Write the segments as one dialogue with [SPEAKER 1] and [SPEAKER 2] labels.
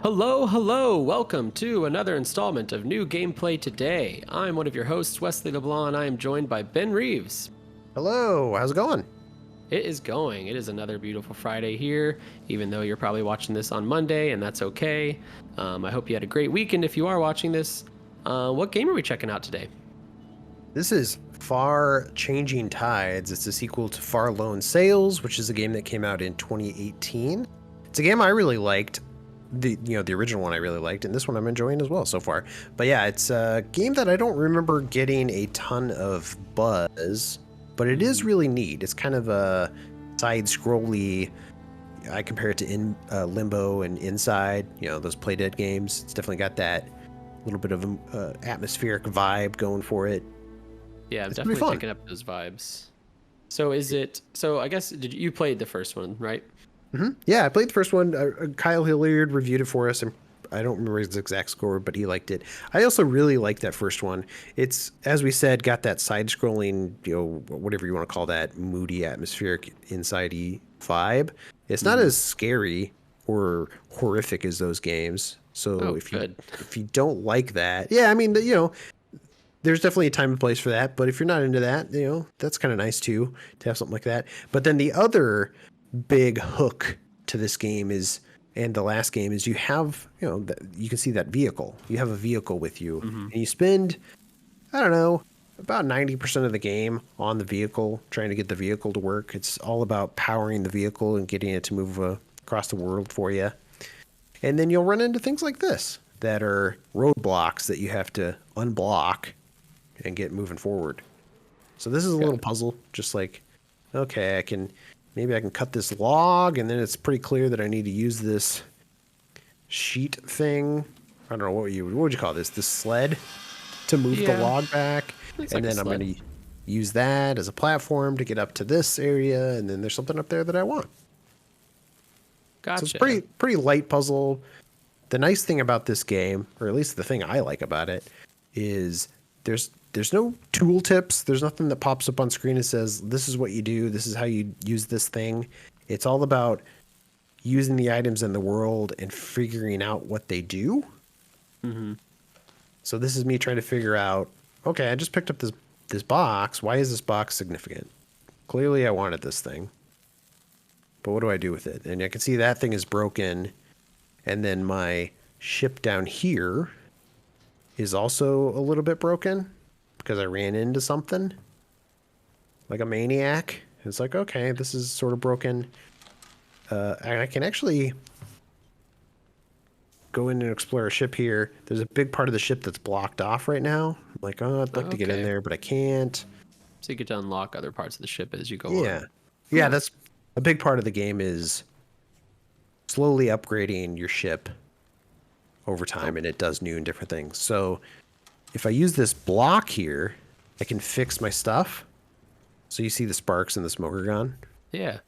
[SPEAKER 1] Hello, hello. Welcome to another installment of New Gameplay Today. I'm one of your hosts, Wesley LeBlanc, and I am joined by Ben Reeves.
[SPEAKER 2] Hello, how's it going?
[SPEAKER 1] It is going. It is another beautiful Friday here, even though you're probably watching this on Monday, and that's okay. I hope you had a great weekend if you are watching this. What game are we checking out today?
[SPEAKER 2] This is Far Changing Tides. It's a sequel to Far Lone Sails, which is a game that came out in 2018. It's a game I really liked. The original one I really liked, and this one I'm enjoying as well so far. But yeah, it's a game that I don't remember getting a ton of buzz, but it is really neat. It's kind of a side-scrolly. I compare it to Limbo and Inside, those Play Dead games. It's definitely got that little bit of atmospheric vibe going for it.
[SPEAKER 1] Yeah, I'm
[SPEAKER 2] It's pretty
[SPEAKER 1] definitely
[SPEAKER 2] fun.
[SPEAKER 1] picking up those vibes. So is it? So I guess you played the first one, right?
[SPEAKER 2] Yeah, I played the first one. Kyle Hilliard reviewed it for us, and I don't remember his exact score, but he liked it. I also really liked that first one. It's, as we said, got that side-scrolling, whatever you want to call that, moody, atmospheric, inside-y vibe. It's not as scary or horrific as those games. So
[SPEAKER 1] Oh,
[SPEAKER 2] if you
[SPEAKER 1] good.
[SPEAKER 2] if you don't like that, yeah, I mean, there's definitely a time and place for that. But if you're not into that, that's kind of nice too to have something like that. But then the other big hook to this game is, and the last game is, you have, you can see that vehicle. You have a vehicle with you, and you spend, I don't know, about 90% of the game on the vehicle, trying to get the vehicle to work. It's all about powering the vehicle and getting it to move across the world for you. And then you'll run into things like this that are roadblocks that you have to unblock and get moving forward. So this is a little puzzle, just like, okay, maybe I can cut this log, and then it's pretty clear that I need to use this sheet thing. I don't know, what would you call this? This sled to move the
[SPEAKER 1] Yeah,
[SPEAKER 2] log back.
[SPEAKER 1] it's
[SPEAKER 2] And
[SPEAKER 1] like a
[SPEAKER 2] then I'm
[SPEAKER 1] sled.
[SPEAKER 2] going to use that as a platform to get up to this area, and then there's something up there that I want. So it's
[SPEAKER 1] Gotcha.
[SPEAKER 2] pretty light puzzle. The nice thing about this game, or at least the thing I like about it, is there's no tool tips. There's nothing that pops up on screen and says, this is what you do, this is how you use this thing. It's all about using the items in the world and figuring out what they do. So this is me trying to figure out, okay, I just picked up this box. Why is this box significant? Clearly I wanted this thing. But what do I do with it? And I can see that thing is broken. And then my ship down here is also a little bit broken because I ran into something like a maniac. It's like, okay, this is sort of broken. And I can actually go in and explore a ship here. There's a big part of the ship that's blocked off right now. I'm like, oh, I'd like to get in
[SPEAKER 1] Okay.
[SPEAKER 2] there, but I can't.
[SPEAKER 1] So you get to unlock other parts of the ship as you go
[SPEAKER 2] Yeah.
[SPEAKER 1] on.
[SPEAKER 2] Yeah, that's a big part of the game, is slowly upgrading your ship over time, and it does new and different things. So if I use this block here, I can fix my stuff. So you see the sparks and the smoker gun,
[SPEAKER 1] Yeah.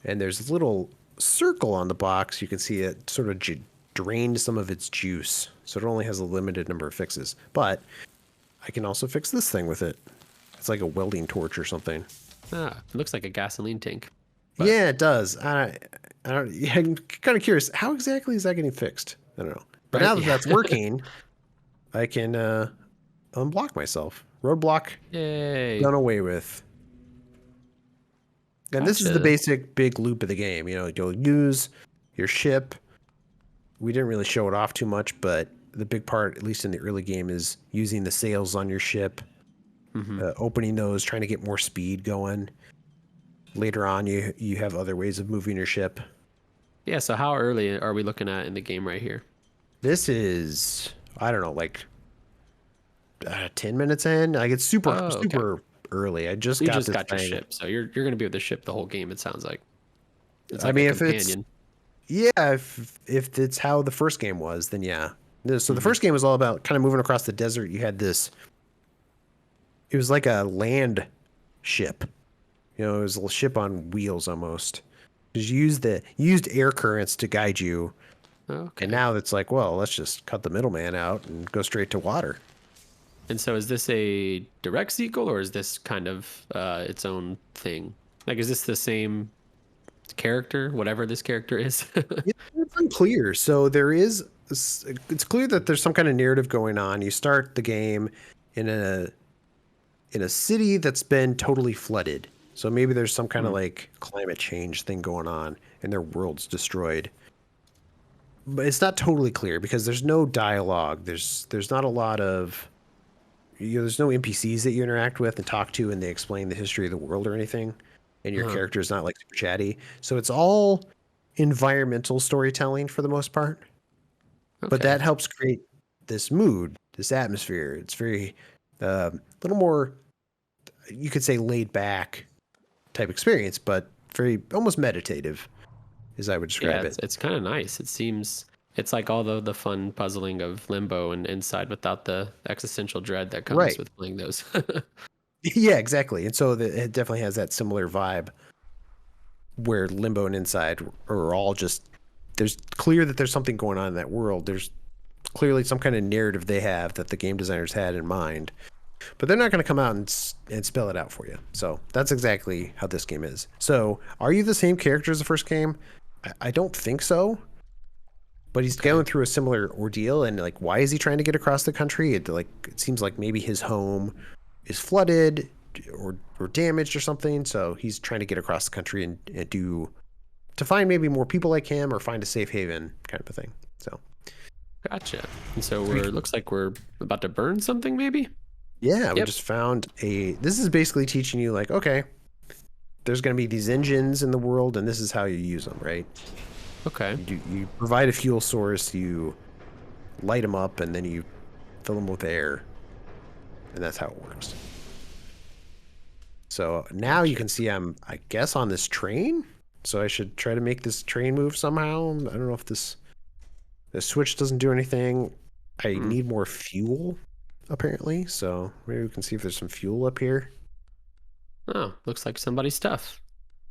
[SPEAKER 2] and there's a little circle on the box. You can see it sort of drained some of its juice, so it only has a limited number of fixes. But I can also fix this thing with it. It's like a welding torch or something.
[SPEAKER 1] Ah, it looks like a gasoline tank. But
[SPEAKER 2] Yeah, it does. I don't. Yeah, I'm kind of curious. How exactly is that getting fixed? I don't know. But
[SPEAKER 1] right?
[SPEAKER 2] now that
[SPEAKER 1] Yeah.
[SPEAKER 2] that's working, I can unblock myself. Roadblock
[SPEAKER 1] Yay.
[SPEAKER 2] done away with. And this is the
[SPEAKER 1] Gotcha.
[SPEAKER 2] basic big loop of the game. You'll use your ship. We didn't really show it off too much, but the big part, at least in the early game, is using the sails on your ship, opening those, trying to get more speed going. Later on, you have other ways of moving your ship.
[SPEAKER 1] Yeah, so how early are we looking at in the game right here?
[SPEAKER 2] This is, I don't know, like 10 minutes in. Like, it's super
[SPEAKER 1] Oh, okay.
[SPEAKER 2] super early. I just
[SPEAKER 1] You
[SPEAKER 2] got
[SPEAKER 1] just
[SPEAKER 2] this
[SPEAKER 1] got your
[SPEAKER 2] thing.
[SPEAKER 1] ship, so you're gonna be with the ship the whole game, it sounds like. It's
[SPEAKER 2] I
[SPEAKER 1] like a
[SPEAKER 2] mean, if it's,
[SPEAKER 1] companion.
[SPEAKER 2] yeah, if it's how the first game was, then yeah. So the first game was all about kind of moving across the desert. You had this, it was like a land ship. It was a ship on wheels almost. Because you used air currents to guide you. And
[SPEAKER 1] Okay.
[SPEAKER 2] now it's like, well, let's just cut the middleman out and go straight to water.
[SPEAKER 1] And so is this a direct sequel or is this kind of its own thing? Like is this the same character, whatever this character is?
[SPEAKER 2] It's unclear. So there is, it's clear that there's some kind of narrative going on. You start the game in a city that's been totally flooded. So maybe there's some kind of
[SPEAKER 1] Hmm.
[SPEAKER 2] like climate change thing going on and their world's destroyed. But it's not totally clear because there's no dialogue. There's not a lot of, there's no NPCs that you interact with and talk to and they explain the history of the world or anything. And your
[SPEAKER 1] Uh-huh.
[SPEAKER 2] character is not like super chatty. So it's all environmental storytelling for the most part. But
[SPEAKER 1] Okay.
[SPEAKER 2] that helps create this mood, this atmosphere. It's very a little more, you could say, laid back type experience, but very almost meditative, as I would
[SPEAKER 1] Yeah,
[SPEAKER 2] describe
[SPEAKER 1] it's
[SPEAKER 2] it.
[SPEAKER 1] it's kind of nice. It seems it's like all the fun puzzling of Limbo and Inside without the existential dread that comes
[SPEAKER 2] Right.
[SPEAKER 1] with playing those.
[SPEAKER 2] Yeah, exactly. And so it definitely has that similar vibe where Limbo and Inside are all just, there's clear that there's something going on in that world. There's clearly some kind of narrative they have that the game designers had in mind, but they're not going to come out and spell it out for you. So that's exactly how this game is. So are you the same character as the first game? I don't think so, but he's
[SPEAKER 1] Okay.
[SPEAKER 2] going through a similar ordeal. And like, why is he trying to get across the country? It seems like maybe his home is flooded or damaged or something. So he's trying to get across the country and do to find maybe more people like him or find a safe haven kind of a thing. So
[SPEAKER 1] Gotcha. And so
[SPEAKER 2] we
[SPEAKER 1] looks like we're about to burn something, maybe?
[SPEAKER 2] yeah, we
[SPEAKER 1] Yep.
[SPEAKER 2] just found this is basically teaching you like, okay, there's going to be these engines in the world and this is how you use them, right?
[SPEAKER 1] Okay.
[SPEAKER 2] You provide a fuel source, you light them up, and then you fill them with air, and that's how it works. So now you
[SPEAKER 1] Gotcha.
[SPEAKER 2] can see I guess, on this train. So I should try to make this train move somehow. I don't know if the switch doesn't do anything. I
[SPEAKER 1] Hmm.
[SPEAKER 2] need more fuel, apparently. So maybe we can see if there's some fuel up here.
[SPEAKER 1] Oh, looks like somebody's stuff.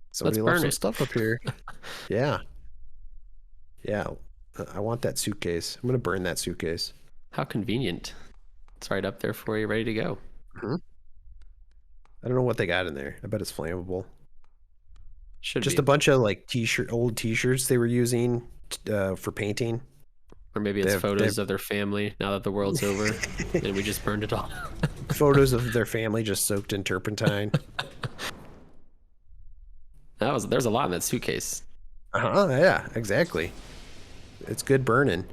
[SPEAKER 1] Let's
[SPEAKER 2] Somebody left
[SPEAKER 1] burn
[SPEAKER 2] some
[SPEAKER 1] it.
[SPEAKER 2] stuff up here. Yeah, yeah. I want that suitcase. I'm gonna burn that suitcase.
[SPEAKER 1] How convenient. It's right up there for you, ready to go.
[SPEAKER 2] Mhm. I don't know what they got in there. I bet it's flammable.
[SPEAKER 1] Should
[SPEAKER 2] Just a
[SPEAKER 1] be.
[SPEAKER 2] bunch of like old t-shirts they were using for painting.
[SPEAKER 1] Or maybe
[SPEAKER 2] They
[SPEAKER 1] it's
[SPEAKER 2] they
[SPEAKER 1] photos of their family now that the world's over and we just burned it all.
[SPEAKER 2] photos of their family just soaked in turpentine.
[SPEAKER 1] There's a lot in that suitcase.
[SPEAKER 2] Yeah, exactly. It's good burning.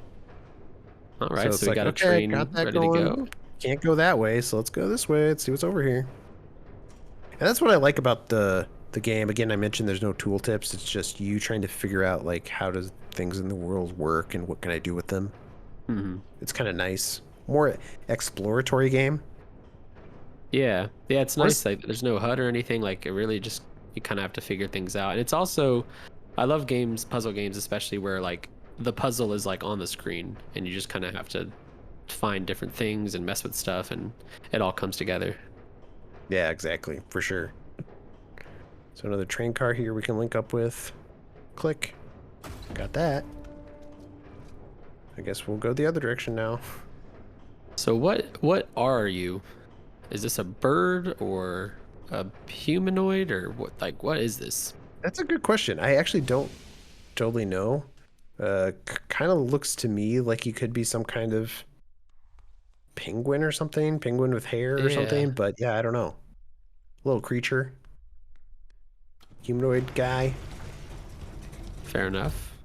[SPEAKER 1] All
[SPEAKER 2] So
[SPEAKER 1] right, so
[SPEAKER 2] it's
[SPEAKER 1] we
[SPEAKER 2] like,
[SPEAKER 1] got a
[SPEAKER 2] okay,
[SPEAKER 1] train
[SPEAKER 2] got that
[SPEAKER 1] ready to
[SPEAKER 2] going.
[SPEAKER 1] go.
[SPEAKER 2] Can't go that way, so let's go this way. Let's see what's over here. And that's what I like about the game. Again, I mentioned there's no tooltips. It's just you trying to figure out like how does things in the world work and what can I do with them.
[SPEAKER 1] Hmm.
[SPEAKER 2] It's kind of nice. More exploratory game.
[SPEAKER 1] Yeah, yeah, it's nice.
[SPEAKER 2] Honest-
[SPEAKER 1] Like, there's no HUD or anything. Like, it really just you kind of have to figure things out. And it's also, I love games, puzzle games, especially where like the puzzle is like on the screen, and you just kind of have to find different things and mess with stuff, and it all comes together.
[SPEAKER 2] Yeah, exactly, for sure. So another train car here we can link up with. Click. Got that. I guess we'll go the other direction now.
[SPEAKER 1] So what are you? Is this a bird or a humanoid or what? Like, what is this?
[SPEAKER 2] That's a good question. I actually don't totally know. Kind of looks to me like you could be some kind of penguin or something, penguin with hair or
[SPEAKER 1] Yeah,
[SPEAKER 2] something, but yeah, I don't know. Little creature, humanoid guy.
[SPEAKER 1] fair enough.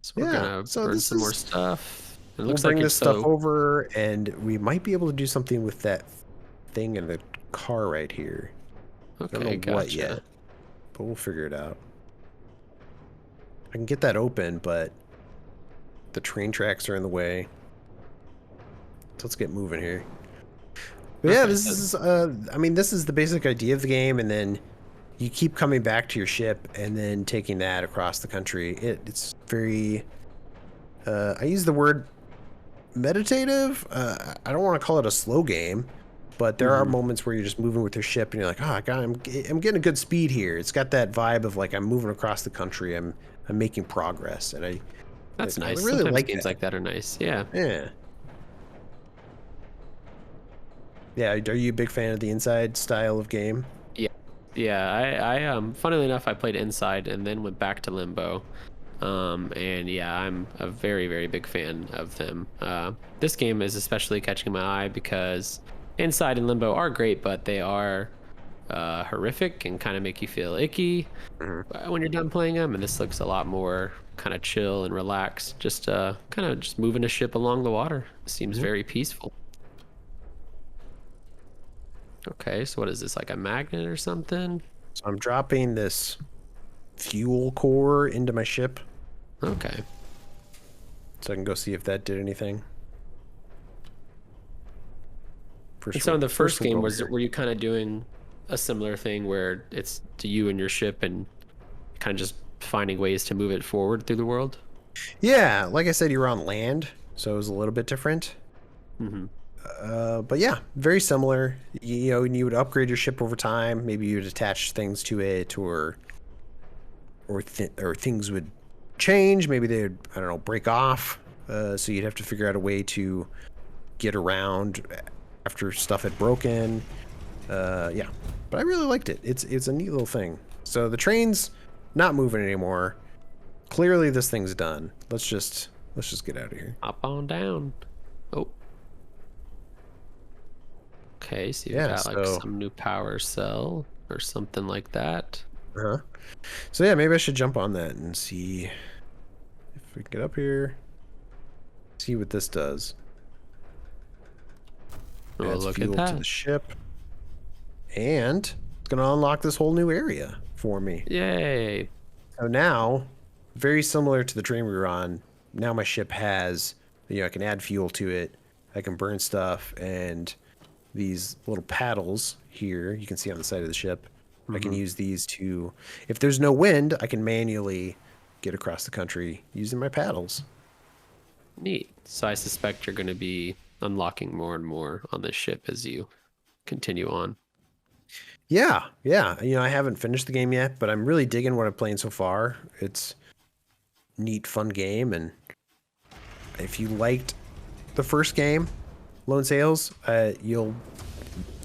[SPEAKER 1] So we're
[SPEAKER 2] Yeah,
[SPEAKER 1] gonna
[SPEAKER 2] so
[SPEAKER 1] burn
[SPEAKER 2] this
[SPEAKER 1] some more
[SPEAKER 2] is
[SPEAKER 1] stuff. It
[SPEAKER 2] we'll
[SPEAKER 1] looks like
[SPEAKER 2] bring
[SPEAKER 1] it's
[SPEAKER 2] this stuff
[SPEAKER 1] so.
[SPEAKER 2] over and we might be able to do something with that thing in the car right here. I don't
[SPEAKER 1] Okay,
[SPEAKER 2] know what
[SPEAKER 1] gotcha.
[SPEAKER 2] yet, but we'll figure it out. I can get that open, but the train tracks are in the way. So let's get moving here. But yeah,
[SPEAKER 1] Okay,
[SPEAKER 2] this
[SPEAKER 1] so
[SPEAKER 2] is I mean, this is the basic idea of the game, and then you keep coming back to your ship and then taking that across the country. It's very I use the word meditative. I don't want to call it a slow game, but there are
[SPEAKER 1] mhm.
[SPEAKER 2] moments where you're just moving with your ship and you're like, oh god, I'm getting a good speed here. It's got that vibe of like I'm moving across the country. I'm making progress, and
[SPEAKER 1] That's
[SPEAKER 2] I
[SPEAKER 1] nice.
[SPEAKER 2] really
[SPEAKER 1] Sometimes
[SPEAKER 2] like
[SPEAKER 1] games
[SPEAKER 2] that.
[SPEAKER 1] like that are nice. Yeah.
[SPEAKER 2] Yeah. Yeah, are you a big fan of the Inside style of game?
[SPEAKER 1] Yeah. Yeah, I funnily enough I played Inside and then went back to Limbo. And yeah, I'm a very, very big fan of them. This game is especially catching my eye because Inside and Limbo are great, but they are horrific and kind of make you feel icky when you're done playing them. And this looks a lot more kind of chill and relaxed, just kind of just moving a ship along the water. Seems very peaceful. Okay, so what is this, like a magnet or something?
[SPEAKER 2] So I'm dropping this fuel core into my ship
[SPEAKER 1] Okay.
[SPEAKER 2] so I can go see if that did anything.
[SPEAKER 1] And so in the first
[SPEAKER 2] we'll
[SPEAKER 1] game,
[SPEAKER 2] go here.
[SPEAKER 1] were you kind of doing a similar thing where it's to you and your ship and kind of just finding ways to move it forward through the world?
[SPEAKER 2] Yeah, like I said, you were on land, so it was a little bit different.
[SPEAKER 1] Mm-hmm.
[SPEAKER 2] But yeah, very similar. You know, and you would upgrade your ship over time. Maybe you'd attach things to it, or things would change. Maybe they would, I don't know, break off. So you'd have to figure out a way to get around after stuff had broken. Yeah, but I really liked it. It's a neat little thing. So the train's not moving anymore. Clearly, this thing's done. Let's just get out of here.
[SPEAKER 1] Hop on down. Oh. Okay, so you've
[SPEAKER 2] Yeah,
[SPEAKER 1] got like
[SPEAKER 2] so-
[SPEAKER 1] some new power cell or something like that.
[SPEAKER 2] Uh-huh. So yeah, maybe I should jump on that and see if we can get up here. See what this does.
[SPEAKER 1] Oh,
[SPEAKER 2] Adds
[SPEAKER 1] look
[SPEAKER 2] fuel
[SPEAKER 1] at
[SPEAKER 2] to
[SPEAKER 1] that.
[SPEAKER 2] the ship. And it's gonna unlock this whole new area for me.
[SPEAKER 1] Yay.
[SPEAKER 2] So now, very similar to the train we were on, now my ship has, you know, I can add fuel to it, I can burn stuff, and these little paddles here, you can see on the side of the ship, I can use these to, if there's no wind, I can manually get across the country using my paddles.
[SPEAKER 1] Neat. So I suspect you're going to be unlocking more and more on this ship as you continue on.
[SPEAKER 2] Yeah, yeah. You know, I haven't finished the game yet, but I'm really digging what I'm playing so far. It's neat, fun game, and if you liked the first game, Lone Sails, you'll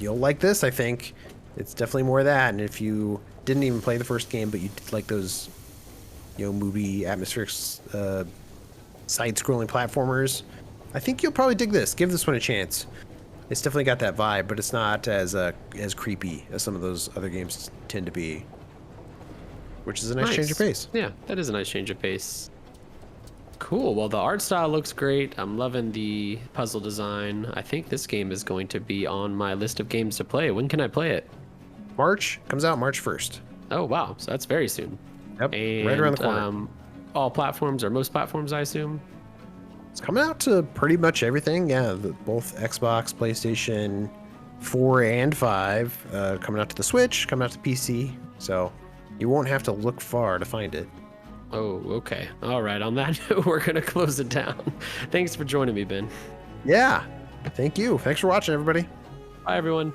[SPEAKER 2] like this. I think it's definitely more of that. And if you didn't even play the first game, but you did like those, you know, movie atmospheric side-scrolling platformers, I think you'll probably dig this. Give this one a chance. It's definitely got that vibe, but it's not as creepy as some of those other games tend to be. Which is a nice change of pace.
[SPEAKER 1] Yeah, that is a nice change of pace. Cool. Well, the art style looks great. I'm loving the puzzle design. I think this game is going to be on my list of games to play. When can I play it?
[SPEAKER 2] March comes out March 1st.
[SPEAKER 1] Oh, wow. So that's very soon.
[SPEAKER 2] Yep,
[SPEAKER 1] And,
[SPEAKER 2] right around the corner.
[SPEAKER 1] All platforms or most platforms, I assume.
[SPEAKER 2] It's coming out to pretty much everything. Yeah, both Xbox, PlayStation 4 and 5. Coming out to the Switch, coming out to PC. So you won't have to look far to find it.
[SPEAKER 1] Oh, okay. All right. On that note, we're going to close it down. Thanks for joining me, Ben.
[SPEAKER 2] Yeah, thank you. Thanks for watching, everybody.
[SPEAKER 1] Bye, everyone.